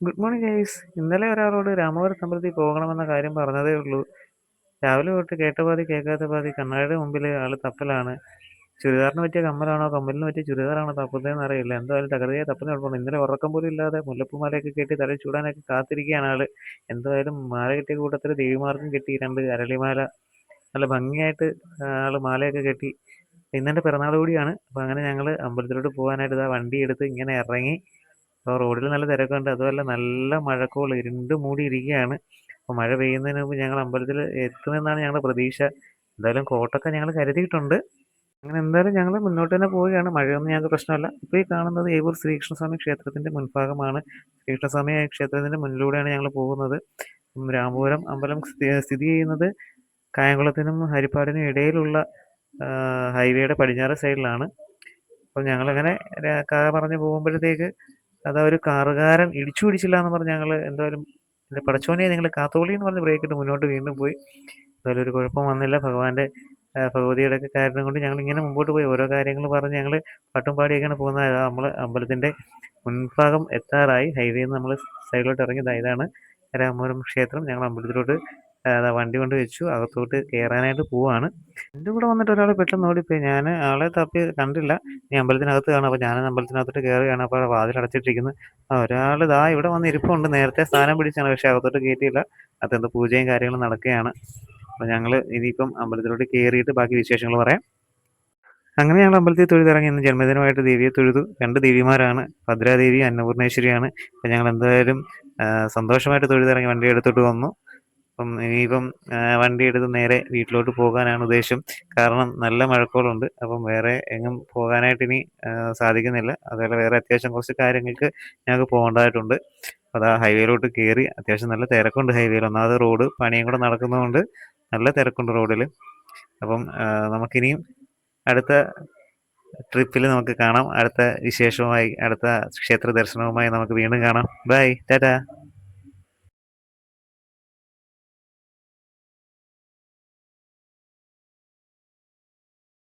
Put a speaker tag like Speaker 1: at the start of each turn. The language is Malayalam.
Speaker 1: Good morning guys. ഇന്നലെ ഒരാളോട് രാമപുരത്ത് അമ്പലത്തിൽ പോകണമെന്ന കാര്യം പറഞ്ഞതേ ഉള്ളൂ. രാവിലെ തൊട്ട് കേട്ട പാതി കേൾക്കാത്ത പാതി കണ്ണാടിയുടെ മുമ്പിൽ ആള് തപ്പലാണ്. ചുരിദാറിന് പറ്റിയ കമ്മലാണോ കമ്മലിന് പറ്റിയ ചുരിദാറാണോ തപ്പുന്നതെന്ന് അറിയില്ല. എന്തായാലും തകൃതിയായി തപ്പുന്ന കുഴപ്പമില്ല. ഇന്നലെ ഉറക്കം പോലും ഇല്ലാതെ മുല്ലപ്പൂമാലയൊക്കെ കെട്ടി തലയിൽ ചൂടാനൊക്കെ കാത്തിരിക്കുകയാണ് ആള്. എന്തായാലും മാല കെട്ടിയ കൂട്ടത്തിൽ ദേവിമാർക്കും കെട്ടി, രണ്ട് അരളിമാല നല്ല ഭംഗിയായിട്ട് ആള് മാലയൊക്കെ കെട്ടി. ഇന്നെൻ്റെ പിറന്നാൾ കൂടിയാണ്. അപ്പോൾ അങ്ങനെ ഞങ്ങൾ അമ്പലത്തിലോട്ട് പോകാനായിട്ട് ഇതാ വണ്ടി എടുത്ത് ഇങ്ങനെ ഇറങ്ങി. അപ്പോൾ റോഡിൽ നല്ല തിരക്കുണ്ട്. അതുമല്ല നല്ല മഴക്കോള് ഇരുണ്ട് മൂടിയിരിക്കുകയാണ്. അപ്പോൾ മഴ പെയ്യുന്നതിന് മുമ്പ് ഞങ്ങൾ അമ്പലത്തിൽ എത്തുമെന്നാണ് ഞങ്ങളുടെ പ്രതീക്ഷ. എന്തായാലും കോട്ടൊക്കെ ഞങ്ങൾ കരുതിയിട്ടുണ്ട്. അങ്ങനെ എന്തായാലും ഞങ്ങൾ മുന്നോട്ട് തന്നെ പോവുകയാണ്. മഴയൊന്നും ഞങ്ങൾക്ക് പ്രശ്നമല്ല. ഇപ്പോൾ ഈ കാണുന്നത് ഏവൂർ ശ്രീകൃഷ്ണസ്വാമി ക്ഷേത്രത്തിൻ്റെ മുൻഭാഗമാണ്. ശ്രീകൃഷ്ണസ്വാമി ക്ഷേത്രത്തിൻ്റെ മുന്നിലൂടെയാണ് ഞങ്ങൾ പോകുന്നത്. രാമപുരം അമ്പലം സ്ഥിതി ചെയ്യുന്നത് കായംകുളത്തിനും ഹരിപ്പാടിനും ഇടയിലുള്ള ഹൈവേയുടെ പടിഞ്ഞാറ് സൈഡിലാണ്. അപ്പോൾ ഞങ്ങളങ്ങനെ പറഞ്ഞ് പോകുമ്പോഴത്തേക്ക് അതാ ഒരു കാറുകാരൻ ഇടിച്ചു പിടിച്ചില്ല എന്ന് പറഞ്ഞ് ഞങ്ങൾ എന്തായാലും എൻ്റെ പടച്ചോനെ നിങ്ങൾ കാത്തോളി എന്ന് പറഞ്ഞ് ബ്രേക്കിട്ട് മുന്നോട്ട് വീണ്ടും പോയി. എന്തായാലും ഒരു കുഴപ്പം വന്നില്ല. ഭഗവതിയുടെ ഒക്കെ കാരണം കൊണ്ട് ഞങ്ങളിങ്ങനെ മുമ്പോട്ട് പോയി. ഓരോ കാര്യങ്ങൾ പറഞ്ഞ് ഞങ്ങൾ പാട്ടും പാടിയൊക്കെയാണ് പോകുന്നത്. നമ്മൾ അമ്പലത്തിൻ്റെ മുൻഭാഗം എത്താറായി. ഹൈവേയിൽ നിന്ന് നമ്മൾ സൈഡിലോട്ട് ഇറങ്ങിയതാ. ഇതാണ് രാമപുരം ക്ഷേത്രം. ഞങ്ങൾ അമ്പലത്തിലോട്ട് വണ്ടി കൊണ്ട് വെച്ചു. അകത്തോട്ട് കയറാനായിട്ട് പോവാണ്. എൻ്റെ കൂടെ വന്നിട്ട് ഒരാൾ പെട്ടെന്ന് ഓടിപ്പോയി. ഞാൻ ആളെ തപ്പി കണ്ടില്ല. ഇനി അമ്പലത്തിനകത്ത് കാണും. അപ്പോൾ ഞാൻ അമ്പലത്തിനകത്തോട്ട് കയറുകയാണ്. അപ്പോൾ അവിടെ വാതിൽ അടച്ചിട്ടിരിക്കുന്നു. ഒരാൾ ദാ ഇവിടെ വന്ന് ഇരിപ്പുണ്ട്. നേരത്തെ സ്ഥാനം പിടിച്ചാണ്, പക്ഷേ അകത്തോട്ട് കയറ്റിയില്ല. അകത്തെന്തോ പൂജയും കാര്യങ്ങളും നടക്കുകയാണ്. അപ്പോൾ ഞങ്ങൾ ഇനിയിപ്പം അമ്പലത്തിലോട്ട് കയറിയിട്ട് ബാക്കി വിശേഷങ്ങൾ പറയാം. അങ്ങനെ ഞങ്ങൾ അമ്പലത്തിൽ തൊഴുതിറങ്ങി. ഇന്ന് ജന്മദിനമായിട്ട് ദേവിയെ തൊഴുതു. രണ്ട് ദേവിമാരാണ്, ഭദ്രാദേവി അന്നപൂർണേശ്വരിയാണ്. അപ്പം ഞങ്ങൾ എന്തായാലും സന്തോഷമായിട്ട് തൊഴുതിറങ്ങി വണ്ടി എടുത്തോട്ട് വന്നു. അപ്പം ഇനിയിപ്പം വണ്ടി എടുത്ത് നേരെ വീട്ടിലോട്ട് പോകാനാണ് ഉദ്ദേശം. കാരണം നല്ല മഴക്കോളുണ്ട്. അപ്പം വേറെ എങ്ങും പോകാനായിട്ട് ഇനി സാധിക്കുന്നില്ല. അതുപോലെ വേറെ അത്യാവശ്യം കുറച്ച് കാര്യങ്ങൾക്ക് ഞങ്ങൾക്ക് പോകേണ്ടതായിട്ടുണ്ട്. അതാ ഹൈവേയിലോട്ട് കയറി. അത്യാവശ്യം നല്ല തിരക്കുണ്ട് ഹൈവേയിൽ. ഒന്നാമത് റോഡ് പണിയും കൂടെ നടക്കുന്നതുകൊണ്ട് നല്ല തിരക്കുണ്ട് റോഡിൽ. അപ്പം നമുക്കിനിയും അടുത്ത ട്രിപ്പിൽ നമുക്ക് കാണാം. അടുത്ത വിശേഷവുമായി, അടുത്ത ക്ഷേത്ര ദർശനവുമായി നമുക്ക് വീണ്ടും കാണാം. ബൈ, ടാറ്റാ.